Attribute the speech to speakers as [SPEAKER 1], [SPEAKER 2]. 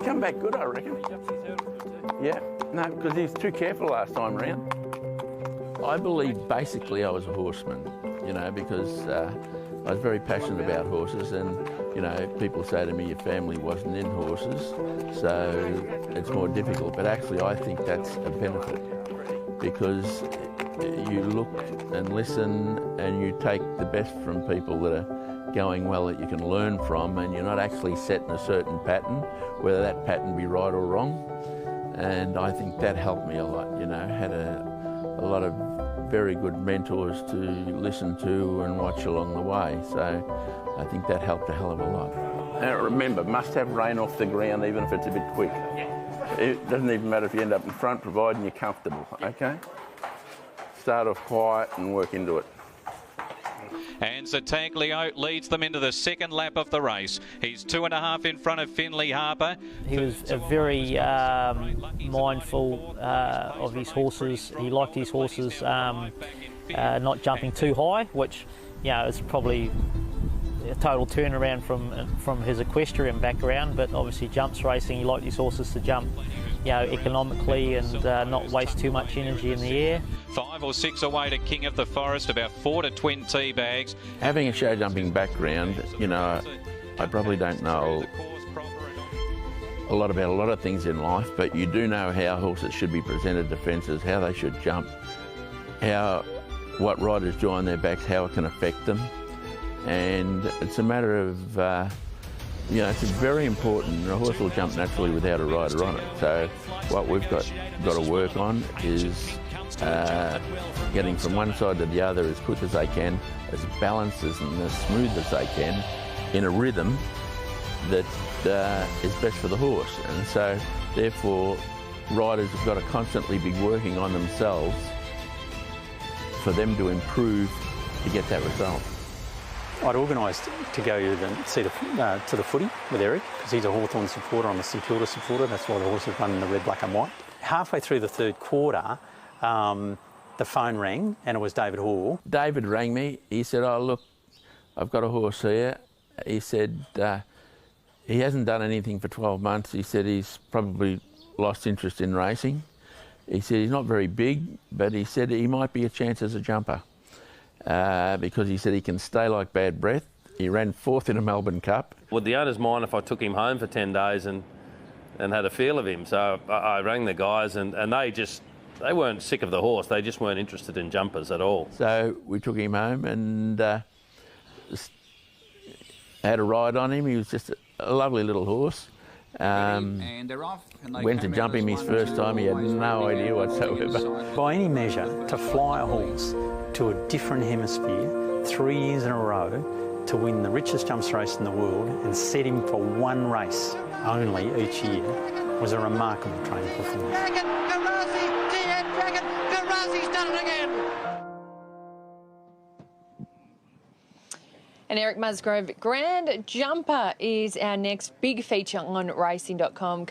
[SPEAKER 1] come back good, I reckon. Yeah, no, because he was too careful last time round. I believe basically I was a horseman, you know, because I was very passionate about horses, and, you know, people say to me your family wasn't in horses, so it's more difficult. But actually I think that's a benefit, because you look and listen and you take the best from people that are going well, that you can learn from, and you're not actually set in a certain pattern, whether that pattern be right or wrong. And I think that helped me a lot, you know, had a lot of very good mentors to listen to and watch along the way. So I think that helped a hell of a lot. Now remember, must have rain off the ground even if it's a bit quick. It doesn't even matter if you end up in front, providing you're comfortable, okay? Start off quiet and work into it.
[SPEAKER 2] And Zataglio leads them into the second lap of the race. He's 2.5 in front of Finley Harper.
[SPEAKER 3] He was very mindful of his horses. He liked his horses not jumping too high, which, you know, is probably a total turnaround from his equestrian background. But obviously jumps racing, he liked his horses to jump, you know, economically and not waste too much energy in the air.
[SPEAKER 2] 5 or 6 away to King of the Forest, about 4 to Twin Teabags.
[SPEAKER 1] Having a show jumping background, you know, I probably don't know a lot about a lot of things in life, but you do know how horses should be presented to fences, how they should jump, what riders draw on their backs, how it can affect them. And it's a matter of, you know, it's very important. A horse will jump naturally without a rider on it. So what we've got to work on is getting from one side to the other as quick as they can, as balanced and as smooth as they can, in a rhythm that is best for the horse. And so therefore riders have got to constantly be working on themselves for them to improve to get that result.
[SPEAKER 4] I'd organised to go to the footy with Eric, because he's a Hawthorn supporter, I'm a St Kilda supporter. That's why the horse is running the red, black and white. Halfway through the third quarter, the phone rang and it was David Hall.
[SPEAKER 1] David rang me. He said, oh look, I've got a horse here. He said he hasn't done anything for 12 months. He said he's probably lost interest in racing. He said he's not very big, but he said he might be a chance as a jumper. Because he said he can stay like bad breath. He ran 4th in a Melbourne Cup.
[SPEAKER 5] Would the owners mind if I took him home for 10 days and had a feel of him? So I rang the guys and they weren't sick of the horse, they just weren't interested in jumpers at all.
[SPEAKER 1] So we took him home and had a ride on him. He was just a lovely little horse. Went to jump him his first time, he had no idea whatsoever.
[SPEAKER 4] By any measure, to fly a horse to a different hemisphere 3 years in a row, to win the richest jumps race in the world and set him for one race only each year, was a remarkable training performance.
[SPEAKER 6] Garazi's done it again!
[SPEAKER 7] And Eric Musgrove, Grand Jumper, is our next big feature on racing.com.